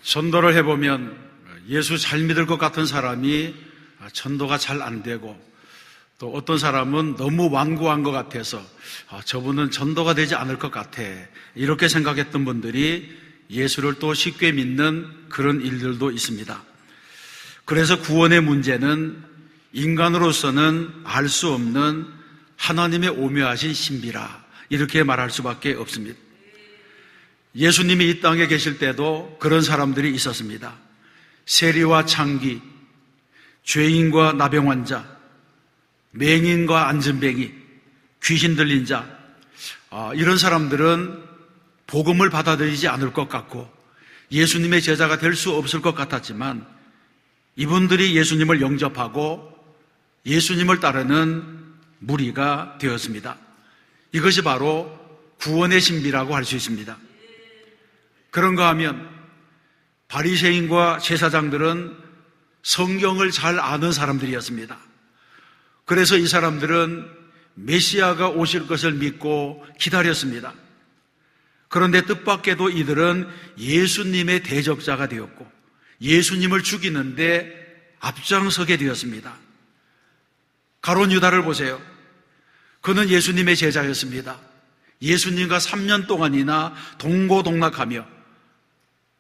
전도를 해보면 예수 잘 믿을 것 같은 사람이 전도가 잘 안 되고, 또 어떤 사람은 너무 완고한 것 같아서 저분은 전도가 되지 않을 것 같아, 이렇게 생각했던 분들이 예수를 또 쉽게 믿는 그런 일들도 있습니다. 그래서 구원의 문제는 인간으로서는 알 수 없는 하나님의 오묘하신 신비라, 이렇게 말할 수밖에 없습니다. 예수님이 이 땅에 계실 때도 그런 사람들이 있었습니다. 세리와 창기, 죄인과 나병 환자, 맹인과 안전뱅이, 귀신 들린 자, 이런 사람들은 복음을 받아들이지 않을 것 같고 예수님의 제자가 될 수 없을 것 같았지만, 이분들이 예수님을 영접하고 예수님을 따르는 무리가 되었습니다. 이것이 바로 구원의 신비라고 할 수 있습니다. 그런가 하면 바리새인과 제사장들은 성경을 잘 아는 사람들이었습니다. 그래서 이 사람들은 메시아가 오실 것을 믿고 기다렸습니다. 그런데 뜻밖에도 이들은 예수님의 대적자가 되었고 예수님을 죽이는데 앞장서게 되었습니다. 가룟 유다를 보세요. 그는 예수님의 제자였습니다. 예수님과 3년 동안이나 동고동락하며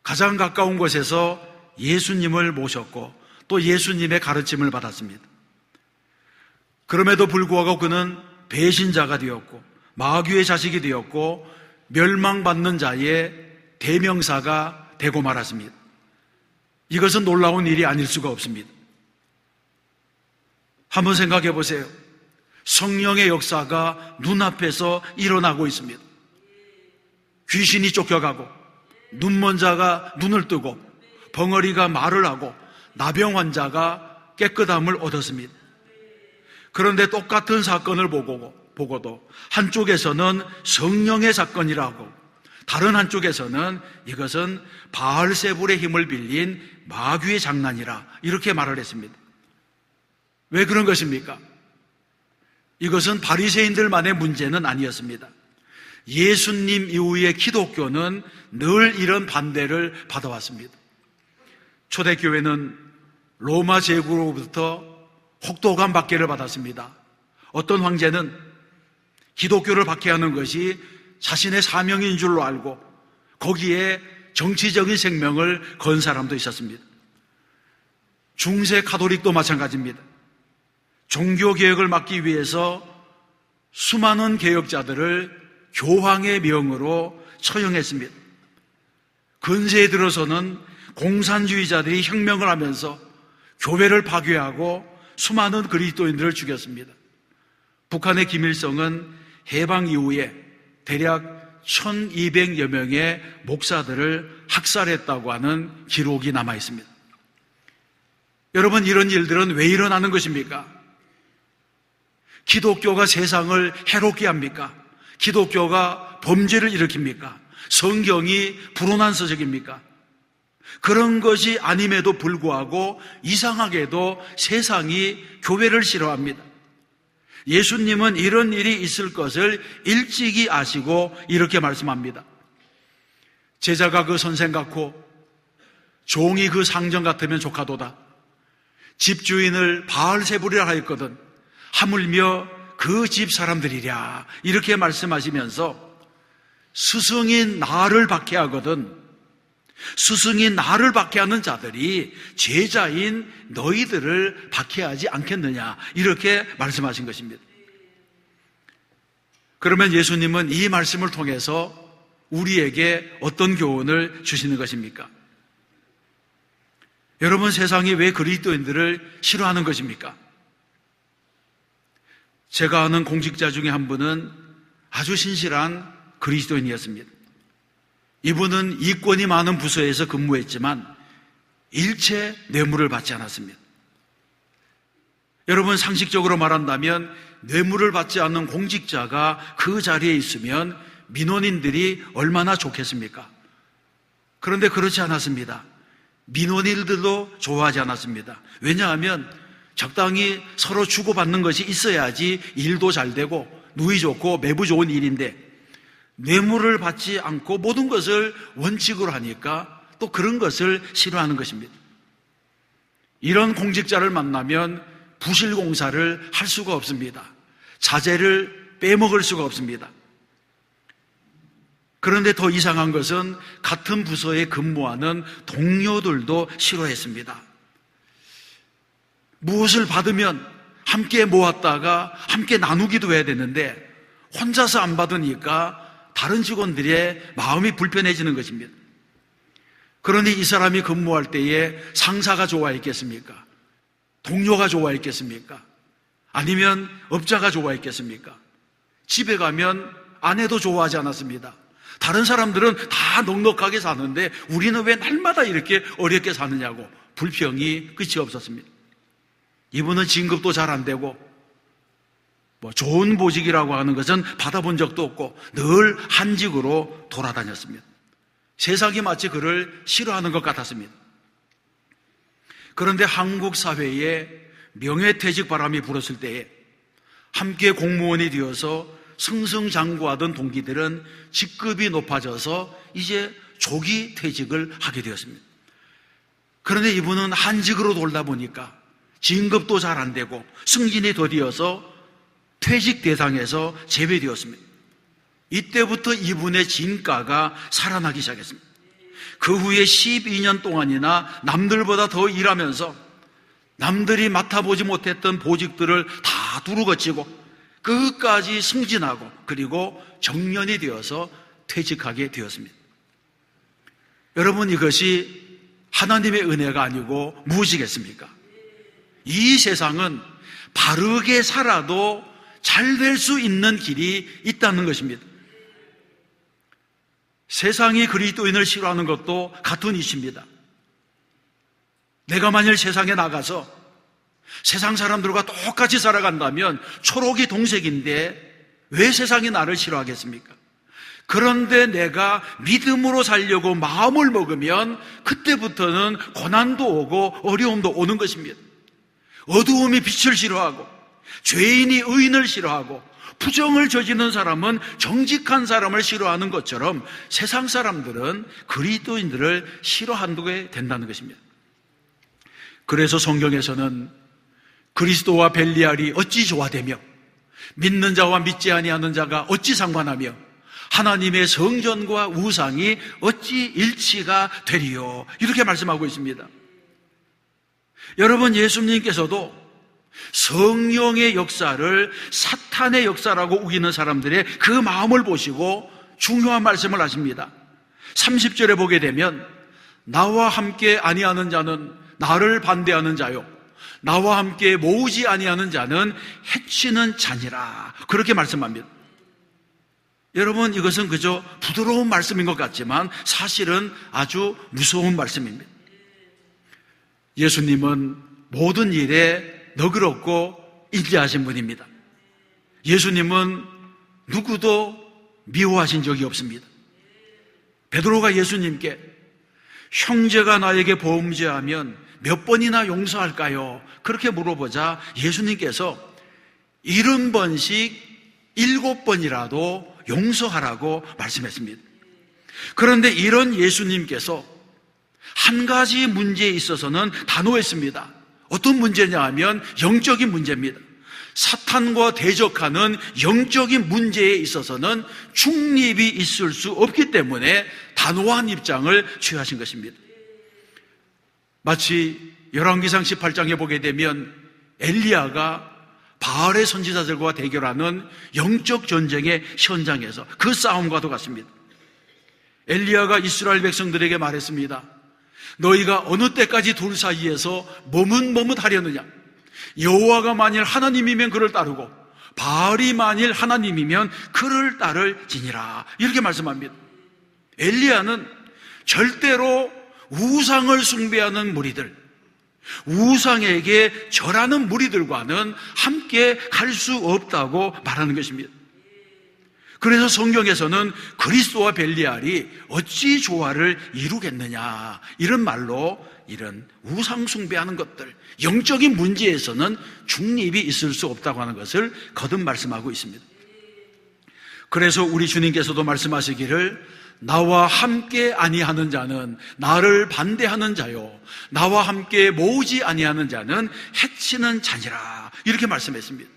가장 가까운 곳에서 예수님을 모셨고 또 예수님의 가르침을 받았습니다. 그럼에도 불구하고 그는 배신자가 되었고 마귀의 자식이 되었고 멸망받는 자의 대명사가 되고 말았습니다. 이것은 놀라운 일이 아닐 수가 없습니다. 한번 생각해 보세요. 성령의 역사가 눈앞에서 일어나고 있습니다. 귀신이 쫓겨가고 눈먼 자가 눈을 뜨고 벙어리가 말을 하고 나병 환자가 깨끗함을 얻었습니다. 그런데 똑같은 사건을 보고도 한쪽에서는 성령의 사건이라고, 다른 한쪽에서는 이것은 바알세불의 힘을 빌린 마귀의 장난이라, 이렇게 말을 했습니다. 왜 그런 것입니까? 이것은 바리새인들만의 문제는 아니었습니다. 예수님 이후의 기독교는 늘 이런 반대를 받아왔습니다. 초대교회는 로마 제국으로부터 혹독한 박해를 받았습니다. 어떤 황제는 기독교를 박해하는 것이 자신의 사명인 줄로 알고 거기에 정치적인 생명을 건 사람도 있었습니다. 중세 가톨릭도 마찬가지입니다. 종교개혁을 막기 위해서 수많은 개혁자들을 교황의 명으로 처형했습니다. 근세에 들어서는 공산주의자들이 혁명을 하면서 교회를 파괴하고 수많은 그리스도인들을 죽였습니다. 북한의 김일성은 해방 이후에 대략 1200여 명의 목사들을 학살했다고 하는 기록이 남아 있습니다. 여러분, 이런 일들은 왜 일어나는 것입니까? 기독교가 세상을 해롭게 합니까? 기독교가 범죄를 일으킵니까? 성경이 불온한 서적입니까? 그런 것이 아님에도 불구하고 이상하게도 세상이 교회를 싫어합니다. 예수님은 이런 일이 있을 것을 일찍이 아시고 이렇게 말씀합니다. 제자가 그 선생 같고 종이 그 상전 같으면 좋하도다. 집주인을 바알세불이라 하였거든 하물며 그 집 사람들이랴, 이렇게 말씀하시면서 스승인 나를 박해하거든 스승인 나를 박해하는 자들이 제자인 너희들을 박해하지 않겠느냐, 이렇게 말씀하신 것입니다. 그러면 예수님은 이 말씀을 통해서 우리에게 어떤 교훈을 주시는 것입니까? 여러분, 세상이 왜 그리스도인들을 싫어하는 것입니까? 제가 아는 공직자 중에 한 분은 아주 신실한 그리스도인이었습니다. 이분은 이권이 많은 부서에서 근무했지만 일체 뇌물을 받지 않았습니다. 여러분, 상식적으로 말한다면 뇌물을 받지 않는 공직자가 그 자리에 있으면 민원인들이 얼마나 좋겠습니까? 그런데 그렇지 않았습니다. 민원인들도 좋아하지 않았습니다. 왜냐하면 적당히 서로 주고받는 것이 있어야지 일도 잘 되고 누이 좋고 매부 좋은 일인데, 뇌물을 받지 않고 모든 것을 원칙으로 하니까 또 그런 것을 싫어하는 것입니다. 이런 공직자를 만나면 부실공사를 할 수가 없습니다. 자재를 빼먹을 수가 없습니다. 그런데 더 이상한 것은 같은 부서에 근무하는 동료들도 싫어했습니다. 무엇을 받으면 함께 모았다가 함께 나누기도 해야 되는데 혼자서 안 받으니까 다른 직원들의 마음이 불편해지는 것입니다. 그런데 이 사람이 근무할 때에 상사가 좋아했겠습니까? 동료가 좋아했겠습니까? 아니면 업자가 좋아했겠습니까? 집에 가면 아내도 좋아하지 않았습니다. 다른 사람들은 다 넉넉하게 사는데 우리는 왜 날마다 이렇게 어렵게 사느냐고 불평이 끝이 없었습니다. 이분은 진급도 잘 안 되고 좋은 보직이라고 하는 것은 받아본 적도 없고 늘 한직으로 돌아다녔습니다. 세상이 마치 그를 싫어하는 것 같았습니다. 그런데 한국 사회에 명예퇴직 바람이 불었을 때에 함께 공무원이 되어서 승승장구하던 동기들은 직급이 높아져서 이제 조기 퇴직을 하게 되었습니다. 그런데 이분은 한직으로 돌다 보니까 진급도 잘 안 되고 승진이 더디어서 퇴직 대상에서 제외되었습니다. 이때부터 이분의 진가가 살아나기 시작했습니다. 그 후에 12년 동안이나 남들보다 더 일하면서 남들이 맡아보지 못했던 보직들을 다 두루거치고 끝까지 승진하고 그리고 정년이 되어서 퇴직하게 되었습니다. 여러분, 이것이 하나님의 은혜가 아니고 무엇이겠습니까? 이 세상은 바르게 살아도 잘 될 수 있는 길이 있다는 것입니다. 세상이 그리스도인을 싫어하는 것도 같은 이치입니다. 내가 만일 세상에 나가서 세상 사람들과 똑같이 살아간다면 초록이 동색인데 왜 세상이 나를 싫어하겠습니까? 그런데 내가 믿음으로 살려고 마음을 먹으면 그때부터는 고난도 오고 어려움도 오는 것입니다. 어두움이 빛을 싫어하고 죄인이 의인을 싫어하고 부정을 저지르는 사람은 정직한 사람을 싫어하는 것처럼 세상 사람들은 그리스도인들을 싫어하게 된다는 것입니다. 그래서 성경에서는 그리스도와 벨리알이 어찌 조화되며 믿는 자와 믿지 아니하는 자가 어찌 상관하며 하나님의 성전과 우상이 어찌 일치가 되리요, 이렇게 말씀하고 있습니다. 여러분, 예수님께서도 성령의 역사를 사탄의 역사라고 우기는 사람들의 그 마음을 보시고 중요한 말씀을 하십니다. 30절에 보게 되면 나와 함께 아니하는 자는 나를 반대하는 자요, 나와 함께 모으지 아니하는 자는 해치는 자니라, 그렇게 말씀합니다. 여러분, 이것은 그저 부드러운 말씀인 것 같지만 사실은 아주 무서운 말씀입니다. 예수님은 모든 일에 너그럽고 인자하신 분입니다. 예수님은 누구도 미워하신 적이 없습니다. 베드로가 예수님께 형제가 나에게 범죄하면 몇 번이나 용서할까요? 그렇게 물어보자 예수님께서 70번씩 7번이라도 용서하라고 말씀했습니다. 그런데 이런 예수님께서 한 가지 문제에 있어서는 단호했습니다. 어떤 문제냐 하면 영적인 문제입니다. 사탄과 대적하는 영적인 문제에 있어서는 중립이 있을 수 없기 때문에 단호한 입장을 취하신 것입니다. 마치 열왕기상 18장에 보게 되면 엘리야가 바알의 선지자들과 대결하는 영적 전쟁의 현장에서 그 싸움과도 같습니다. 엘리야가 이스라엘 백성들에게 말했습니다. 너희가 어느 때까지 둘 사이에서 머뭇머뭇하려느냐? 여호와가 만일 하나님이면 그를 따르고 바알이 만일 하나님이면 그를 따를지니라, 이렇게 말씀합니다. 엘리야는 절대로 우상을 숭배하는 무리들, 우상에게 절하는 무리들과는 함께 갈 수 없다고 말하는 것입니다. 그래서 성경에서는 그리스도와 벨리알이 어찌 조화를 이루겠느냐, 이런 말로 이런 우상 숭배하는 것들, 영적인 문제에서는 중립이 있을 수 없다고 하는 것을 거듭 말씀하고 있습니다. 그래서 우리 주님께서도 말씀하시기를 나와 함께 아니하는 자는 나를 반대하는 자요, 나와 함께 모으지 아니하는 자는 해치는 자니라. 이렇게 말씀했습니다.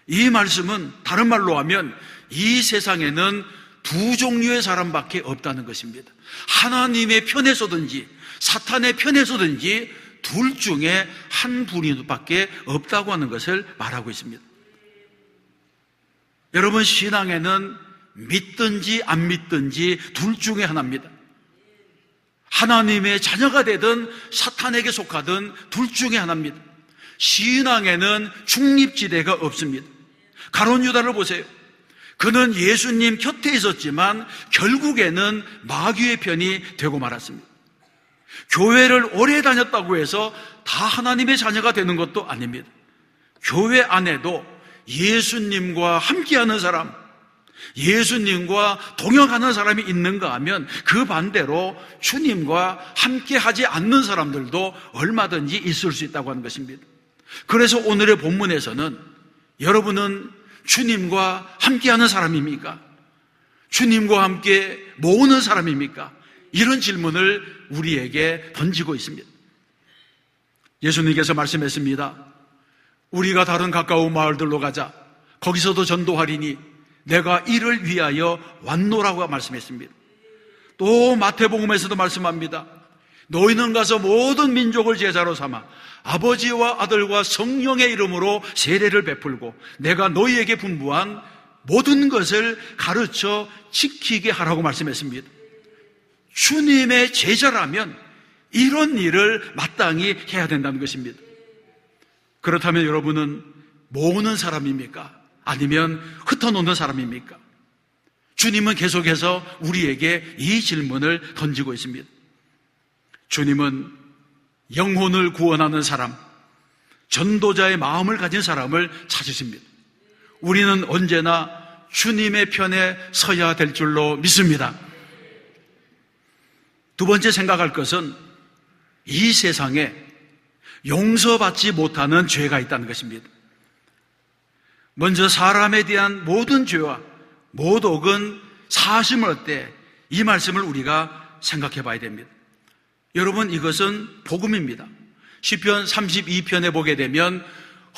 이 말씀은 다른 말로 하면 이 세상에는 두 종류의 사람밖에 없다는 것입니다. 하나님의 편에 서든지 사탄의 편에 서든지 둘 중에 한 분밖에 없다고 하는 것을 말하고 있습니다. 여러분, 신앙에는 믿든지 안 믿든지 둘 중에 하나입니다. 하나님의 자녀가 되든 사탄에게 속하든 둘 중에 하나입니다. 신앙에는 중립지대가 없습니다. 가룟 유다를 보세요. 그는 예수님 곁에 있었지만 결국에는 마귀의 편이 되고 말았습니다. 교회를 오래 다녔다고 해서 다 하나님의 자녀가 되는 것도 아닙니다. 교회 안에도 예수님과 함께하는 사람, 예수님과 동역하는 사람이 있는가 하면 그 반대로 주님과 함께하지 않는 사람들도 얼마든지 있을 수 있다고 하는 것입니다. 그래서 오늘의 본문에서는 여러분은 주님과 함께하는 사람입니까? 주님과 함께 모으는 사람입니까? 이런 질문을 우리에게 던지고 있습니다. 예수님께서 말씀했습니다. 우리가 다른 가까운 마을들로 가자. 거기서도 전도하리니 내가 이를 위하여 왔노라고 말씀했습니다. 또 마태복음에서도 말씀합니다. 너희는 가서 모든 민족을 제자로 삼아 아버지와 아들과 성령의 이름으로 세례를 베풀고 내가 너희에게 분부한 모든 것을 가르쳐 지키게 하라고 말씀했습니다. 주님의 제자라면 이런 일을 마땅히 해야 된다는 것입니다. 그렇다면 여러분은 모으는 사람입니까? 아니면 흩어놓는 사람입니까? 주님은 계속해서 우리에게 이 질문을 던지고 있습니다. 주님은 영혼을 구원하는 사람, 전도자의 마음을 가진 사람을 찾으십니다. 우리는 언제나 주님의 편에 서야 될 줄로 믿습니다. 두 번째 생각할 것은 이 세상에 용서받지 못하는 죄가 있다는 것입니다. 먼저 사람에 대한 모든 죄와 모독은 사하심을 얻되, 이 말씀을 우리가 생각해 봐야 됩니다. 여러분, 이것은 복음입니다. 시편 32편에 보게 되면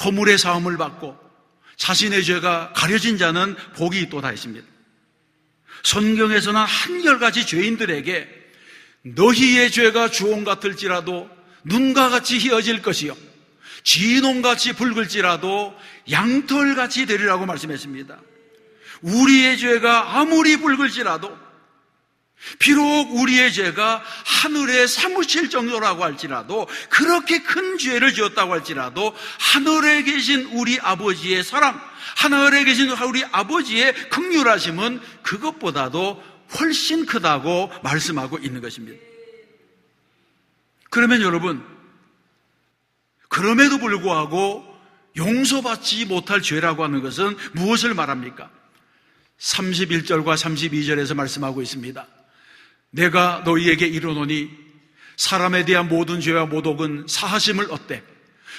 허물의 사함을 받고 자신의 죄가 가려진 자는 복이 있도다 했습니다. 성경에서는 한결같이 죄인들에게 너희의 죄가 주홍 같을지라도 눈과 같이 희어질 것이요 진홍같이 붉을지라도 양털같이 되리라고 말씀했습니다. 우리의 죄가 아무리 붉을지라도, 비록 우리의 죄가 하늘에 사무칠 정도라고 할지라도, 그렇게 큰 죄를 지었다고 할지라도 하늘에 계신 우리 아버지의 사랑, 하늘에 계신 우리 아버지의 긍휼하심은 그것보다도 훨씬 크다고 말씀하고 있는 것입니다. 그러면 여러분, 그럼에도 불구하고 용서받지 못할 죄라고 하는 것은 무엇을 말합니까? 31절과 32절에서 말씀하고 있습니다. 내가 너희에게 이르노니 사람에 대한 모든 죄와 모독은 사하심을 얻되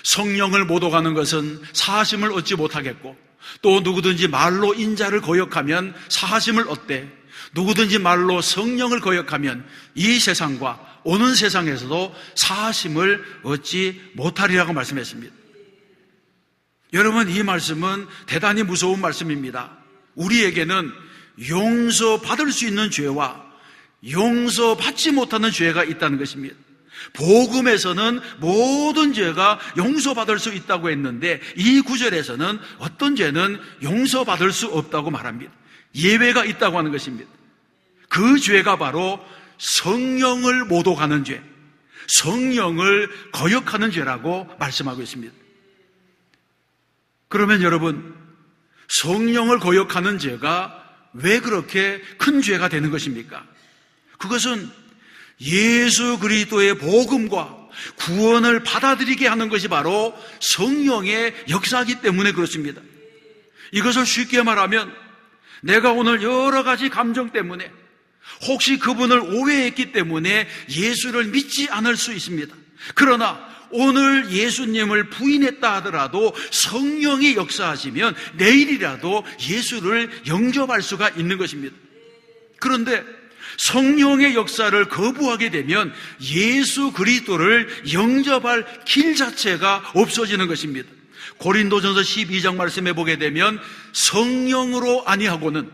성령을 모독하는 것은 사하심을 얻지 못하겠고, 또 누구든지 말로 인자를 거역하면 사하심을 얻되 누구든지 말로 성령을 거역하면 이 세상과 오는 세상에서도 사하심을 얻지 못하리라고 말씀했습니다. 여러분, 이 말씀은 대단히 무서운 말씀입니다. 우리에게는 용서받을 수 있는 죄와 용서받지 못하는 죄가 있다는 것입니다. 복음에서는 모든 죄가 용서받을 수 있다고 했는데, 이 구절에서는 어떤 죄는 용서받을 수 없다고 말합니다. 예외가 있다고 하는 것입니다. 그 죄가 바로 성령을 모독하는 죄, 성령을 거역하는 죄라고 말씀하고 있습니다. 그러면 여러분, 성령을 거역하는 죄가 왜 그렇게 큰 죄가 되는 것입니까? 그것은 예수 그리스도의 복음과 구원을 받아들이게 하는 것이 바로 성령의 역사이기 때문에 그렇습니다. 이것을 쉽게 말하면, 내가 오늘 여러 가지 감정 때문에 혹시 그분을 오해했기 때문에 예수를 믿지 않을 수 있습니다. 그러나 오늘 예수님을 부인했다 하더라도 성령이 역사하시면 내일이라도 예수를 영접할 수가 있는 것입니다. 그런데 성령의 역사를 거부하게 되면 예수 그리스도를 영접할 길 자체가 없어지는 것입니다. 고린도전서 12장 말씀해 보게 되면 성령으로 아니하고는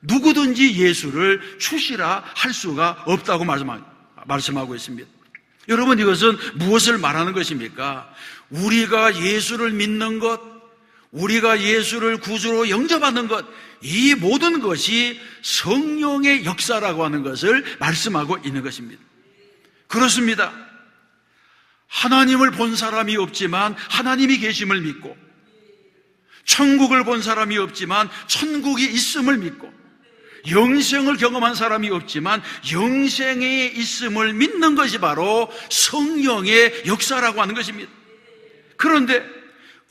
누구든지 예수를 주시라 할 수가 없다고 말씀하고 있습니다. 여러분, 이것은 무엇을 말하는 것입니까? 우리가 예수를 믿는 것, 우리가 예수를 구주로 영접하는 것, 이 모든 것이 성령의 역사라고 하는 것을 말씀하고 있는 것입니다. 그렇습니다. 하나님을 본 사람이 없지만 하나님이 계심을 믿고, 천국을 본 사람이 없지만 천국이 있음을 믿고, 영생을 경험한 사람이 없지만 영생에 있음을 믿는 것이 바로 성령의 역사라고 하는 것입니다. 그런데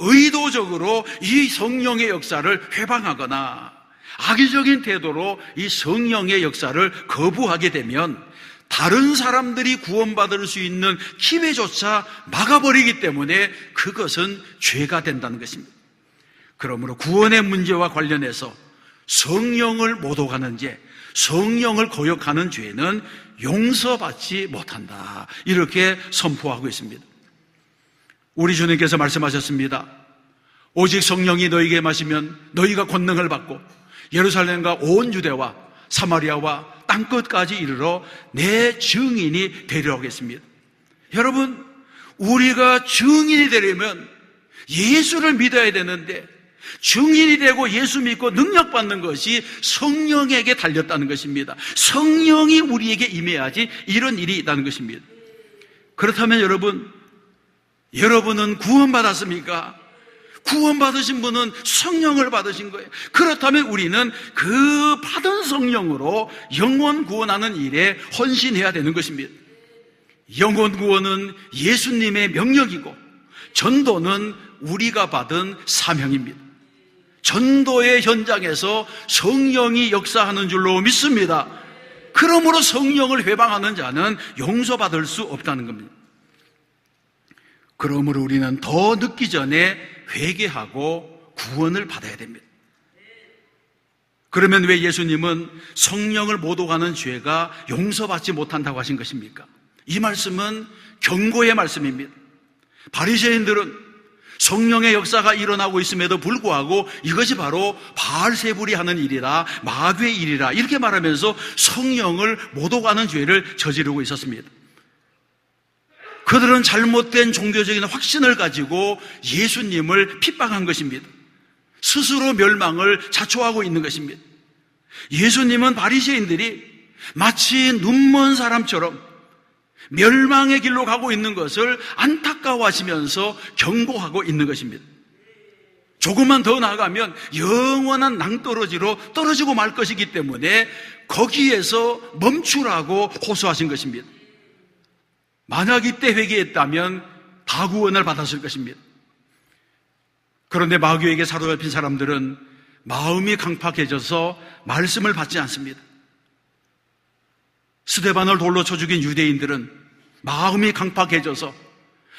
의도적으로 이 성령의 역사를 회방하거나 악의적인 태도로 이 성령의 역사를 거부하게 되면 다른 사람들이 구원받을 수 있는 기회조차 막아버리기 때문에 그것은 죄가 된다는 것입니다. 그러므로 구원의 문제와 관련해서 성령을 모독하는 죄, 성령을 거역하는 죄는 용서받지 못한다, 이렇게 선포하고 있습니다. 우리 주님께서 말씀하셨습니다. 오직 성령이 너희에게 임하시면 너희가 권능을 받고 예루살렘과 온 유대와 사마리아와 땅끝까지 이르러 내 증인이 되리라 하겠습니다. 여러분, 우리가 증인이 되려면 예수를 믿어야 되는데, 증인이 되고 예수 믿고 능력받는 것이 성령에게 달렸다는 것입니다. 성령이 우리에게 임해야지 이런 일이 있다는 것입니다. 그렇다면 여러분은 구원받았습니까? 구원받으신 분은 성령을 받으신 거예요. 그렇다면 우리는 그 받은 성령으로 영혼 구원하는 일에 헌신해야 되는 것입니다. 영혼 구원은 예수님의 명령이고 전도는 우리가 받은 사명입니다. 전도의 현장에서 성령이 역사하는 줄로 믿습니다. 그러므로 성령을 회방하는 자는 용서받을 수 없다는 겁니다. 그러므로 우리는 더 늦기 전에 회개하고 구원을 받아야 됩니다. 그러면 왜 예수님은 성령을 모독하는 죄가 용서받지 못한다고 하신 것입니까? 이 말씀은 경고의 말씀입니다. 바리새인들은 성령의 역사가 일어나고 있음에도 불구하고 이것이 바로 바알세불이 하는 일이라, 마귀의 일이라 이렇게 말하면서 성령을 모독하는 죄를 저지르고 있었습니다. 그들은 잘못된 종교적인 확신을 가지고 예수님을 핍박한 것입니다. 스스로 멸망을 자초하고 있는 것입니다. 예수님은 바리새인들이 마치 눈먼 사람처럼 멸망의 길로 가고 있는 것을 안타까워하시면서 경고하고 있는 것입니다. 조금만 더 나아가면 영원한 낭떠러지로 떨어지고 말 것이기 때문에 거기에서 멈추라고 호소하신 것입니다. 만약 이때 회개했다면 다 구원을 받았을 것입니다. 그런데 마귀에게 사로잡힌 사람들은 마음이 강팍해져서 말씀을 받지 않습니다. 스데반을 돌로 쳐 죽인 유대인들은 마음이 강팍해져서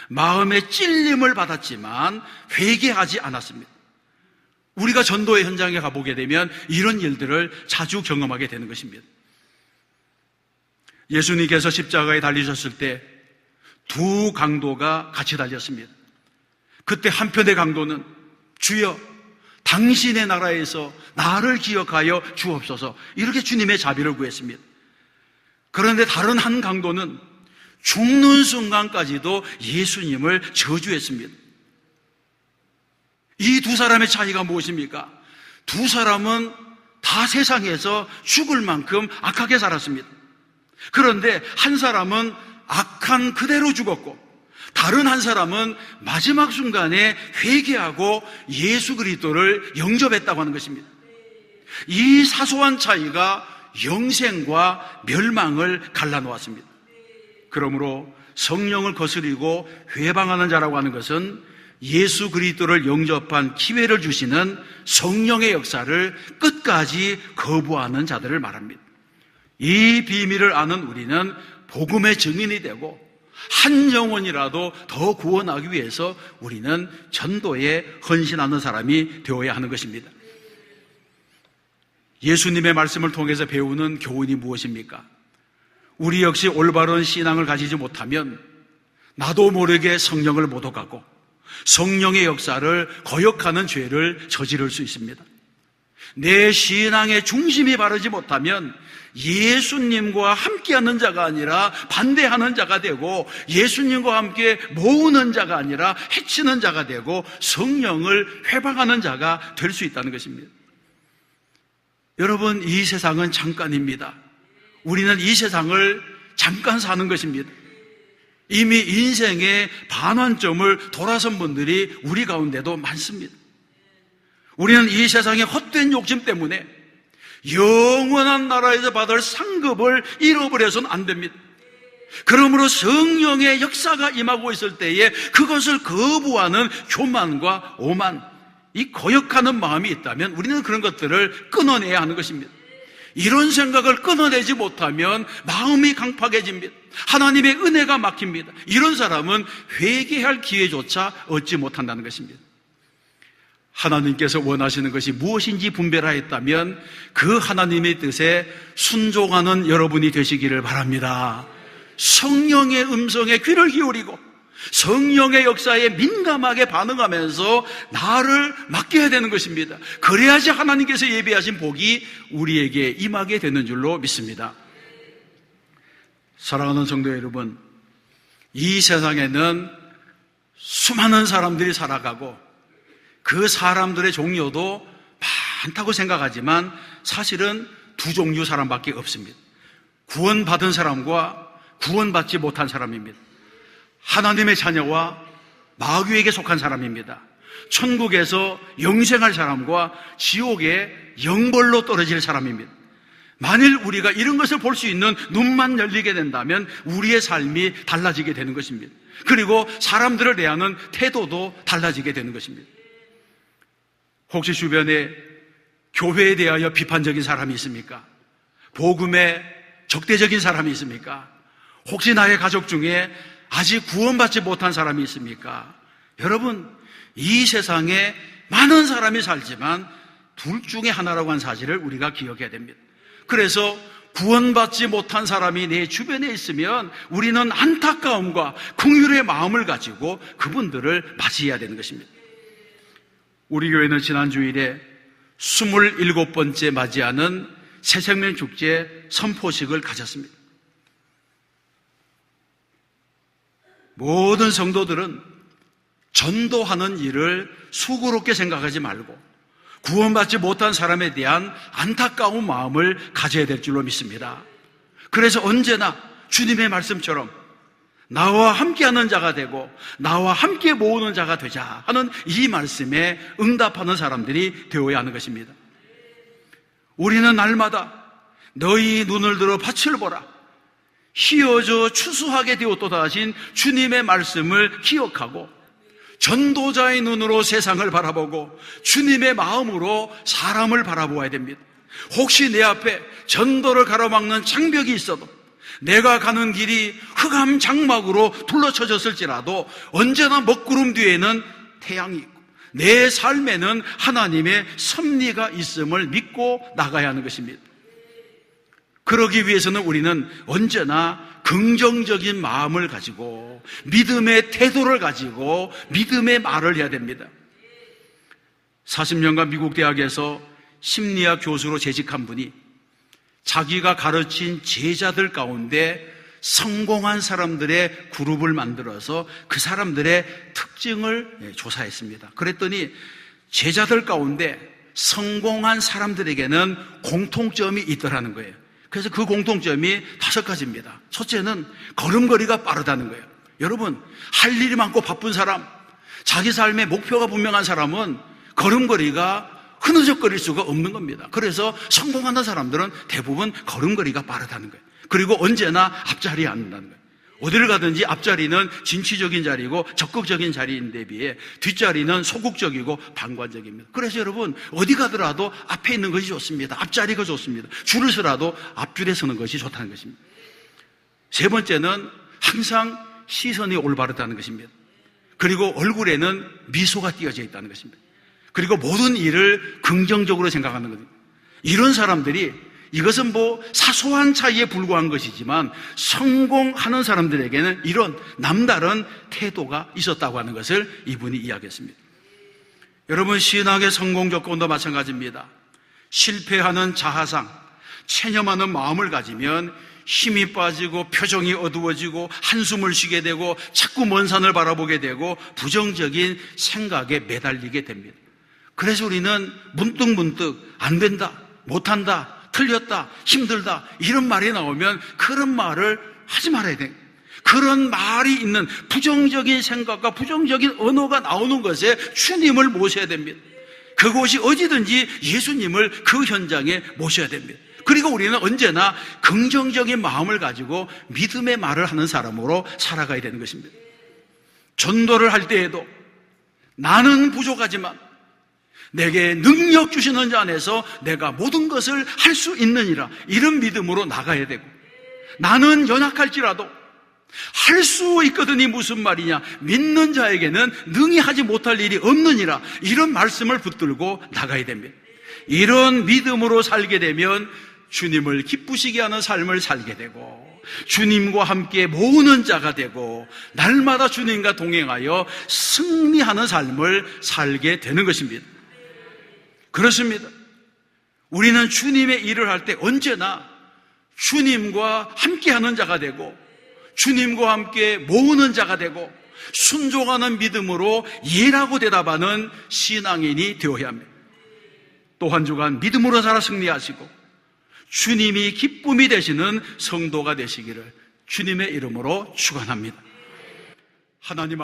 마음의 찔림을 받았지만 회개하지 않았습니다. 우리가 전도의 현장에 가보게 되면 이런 일들을 자주 경험하게 되는 것입니다. 예수님께서 십자가에 달리셨을 때 두 강도가 같이 달렸습니다. 그때 한편의 강도는 주여 당신의 나라에서 나를 기억하여 주옵소서, 이렇게 주님의 자비를 구했습니다. 그런데 다른 한 강도는 죽는 순간까지도 예수님을 저주했습니다. 이 두 사람의 차이가 무엇입니까? 두 사람은 다 세상에서 죽을 만큼 악하게 살았습니다. 그런데 한 사람은 악한 그대로 죽었고 다른 한 사람은 마지막 순간에 회개하고 예수 그리스도를 영접했다고 하는 것입니다. 이 사소한 차이가 영생과 멸망을 갈라놓았습니다. 그러므로 성령을 거스리고 회방하는 자라고 하는 것은 예수 그리스도를 영접한 기회를 주시는 성령의 역사를 끝까지 거부하는 자들을 말합니다. 이 비밀을 아는 우리는 복음의 증인이 되고 한 영혼이라도 더 구원하기 위해서 우리는 전도에 헌신하는 사람이 되어야 하는 것입니다. 예수님의 말씀을 통해서 배우는 교훈이 무엇입니까? 우리 역시 올바른 신앙을 가지지 못하면 나도 모르게 성령을 모독하고 성령의 역사를 거역하는 죄를 저지를 수 있습니다. 내 신앙의 중심이 바르지 못하면 예수님과 함께하는 자가 아니라 반대하는 자가 되고, 예수님과 함께 모으는 자가 아니라 해치는 자가 되고, 성령을 회방하는 자가 될 수 있다는 것입니다. 여러분, 이 세상은 잠깐입니다. 우리는 이 세상을 잠깐 사는 것입니다. 이미 인생의 반환점을 돌아선 분들이 우리 가운데도 많습니다. 우리는 이 세상의 헛된 욕심 때문에 영원한 나라에서 받을 상급을 잃어버려서는 안 됩니다. 그러므로 성령의 역사가 임하고 있을 때에 그것을 거부하는 교만과 오만, 이 거역하는 마음이 있다면 우리는 그런 것들을 끊어내야 하는 것입니다. 이런 생각을 끊어내지 못하면 마음이 강팍해집니다. 하나님의 은혜가 막힙니다. 이런 사람은 회개할 기회조차 얻지 못한다는 것입니다. 하나님께서 원하시는 것이 무엇인지 분별하였다면 그 하나님의 뜻에 순종하는 여러분이 되시기를 바랍니다. 성령의 음성에 귀를 기울이고 성령의 역사에 민감하게 반응하면서 나를 맡겨야 되는 것입니다. 그래야지 하나님께서 예비하신 복이 우리에게 임하게 되는 줄로 믿습니다. 사랑하는 성도 여러분, 이 세상에는 수많은 사람들이 살아가고 그 사람들의 종류도 많다고 생각하지만 사실은 두 종류 사람밖에 없습니다. 구원받은 사람과 구원받지 못한 사람입니다. 하나님의 자녀와 마귀에게 속한 사람입니다. 천국에서 영생할 사람과 지옥의 영벌로 떨어질 사람입니다. 만일 우리가 이런 것을 볼 수 있는 눈만 열리게 된다면 우리의 삶이 달라지게 되는 것입니다. 그리고 사람들을 대하는 태도도 달라지게 되는 것입니다. 혹시 주변에 교회에 대하여 비판적인 사람이 있습니까? 복음에 적대적인 사람이 있습니까? 혹시 나의 가족 중에 아직 구원받지 못한 사람이 있습니까? 여러분, 이 세상에 많은 사람이 살지만 둘 중에 하나라고 하는 사실을 우리가 기억해야 됩니다. 그래서 구원받지 못한 사람이 내 주변에 있으면 우리는 안타까움과 긍휼의 마음을 가지고 그분들을 맞이해야 되는 것입니다. 우리 교회는 지난 주일에 27번째 맞이하는 새생명 축제 선포식을 가졌습니다. 모든 성도들은 전도하는 일을 수고롭게 생각하지 말고 구원받지 못한 사람에 대한 안타까운 마음을 가져야 될 줄로 믿습니다. 그래서 언제나 주님의 말씀처럼 나와 함께하는 자가 되고 나와 함께 모으는 자가 되자 하는 이 말씀에 응답하는 사람들이 되어야 하는 것입니다. 우리는 날마다 너희 눈을 들어 밭을 보라, 희어져 추수하게 되었도다 하신 주님의 말씀을 기억하고 전도자의 눈으로 세상을 바라보고 주님의 마음으로 사람을 바라보아야 됩니다. 혹시 내 앞에 전도를 가로막는 장벽이 있어도, 내가 가는 길이 흑암 장막으로 둘러쳐졌을지라도 언제나 먹구름 뒤에는 태양이 있고 내 삶에는 하나님의 섭리가 있음을 믿고 나가야 하는 것입니다. 그러기 위해서는 우리는 언제나 긍정적인 마음을 가지고 믿음의 태도를 가지고 믿음의 말을 해야 됩니다. 40년간 미국 대학에서 심리학 교수로 재직한 분이 자기가 가르친 제자들 가운데 성공한 사람들의 그룹을 만들어서 그 사람들의 특징을 조사했습니다. 그랬더니 제자들 가운데 성공한 사람들에게는 공통점이 있더라는 거예요. 그래서 그 공통점이 5가지입니다. 첫째는 걸음걸이가 빠르다는 거예요. 여러분, 할 일이 많고 바쁜 사람, 자기 삶의 목표가 분명한 사람은 걸음걸이가 흐느적거릴 수가 없는 겁니다. 그래서 성공하는 사람들은 대부분 걸음걸이가 빠르다는 거예요. 그리고 언제나 앞자리에 앉는다는 거예요. 어디를 가든지 앞자리는 진취적인 자리고 적극적인 자리인데 비해 뒷자리는 소극적이고 방관적입니다. 그래서 여러분, 어디 가더라도 앞에 있는 것이 좋습니다. 앞자리가 좋습니다. 줄을 서라도 앞줄에 서는 것이 좋다는 것입니다. 세 번째는 항상 시선이 올바르다는 것입니다. 그리고 얼굴에는 미소가 띄어져 있다는 것입니다. 그리고 모든 일을 긍정적으로 생각하는 겁니다. 이런 사람들이, 이것은 뭐 사소한 차이에 불과한 것이지만 성공하는 사람들에게는 이런 남다른 태도가 있었다고 하는 것을 이분이 이야기했습니다. 여러분, 신앙의 성공 조건도 마찬가지입니다. 실패하는 자하상, 체념하는 마음을 가지면 힘이 빠지고 표정이 어두워지고 한숨을 쉬게 되고 자꾸 먼 산을 바라보게 되고 부정적인 생각에 매달리게 됩니다. 그래서 우리는 문득문득 안 된다, 못한다, 틀렸다, 힘들다 이런 말이 나오면 그런 말을 하지 말아야 돼요. 그런 말이 있는 부정적인 생각과 부정적인 언어가 나오는 것에 주님을 모셔야 됩니다. 그곳이 어디든지 예수님을 그 현장에 모셔야 됩니다. 그리고 우리는 언제나 긍정적인 마음을 가지고 믿음의 말을 하는 사람으로 살아가야 되는 것입니다. 전도를 할 때에도 나는 부족하지만 내게 능력 주시는 자 안에서 내가 모든 것을 할 수 있느니라, 이런 믿음으로 나가야 되고, 나는 연약할지라도 할 수 있거든이 무슨 말이냐, 믿는 자에게는 능히 하지 못할 일이 없느니라, 이런 말씀을 붙들고 나가야 됩니다. 이런 믿음으로 살게 되면 주님을 기쁘시게 하는 삶을 살게 되고 주님과 함께 모으는 자가 되고 날마다 주님과 동행하여 승리하는 삶을 살게 되는 것입니다. 그렇습니다. 우리는 주님의 일을 할 때 언제나 주님과 함께하는 자가 되고 주님과 함께 모으는 자가 되고 순종하는 믿음으로 예라고 대답하는 신앙인이 되어야 합니다. 또 한 주간 믿음으로 살아 승리하시고 주님이 기쁨이 되시는 성도가 되시기를 주님의 이름으로 축원합니다. 하나님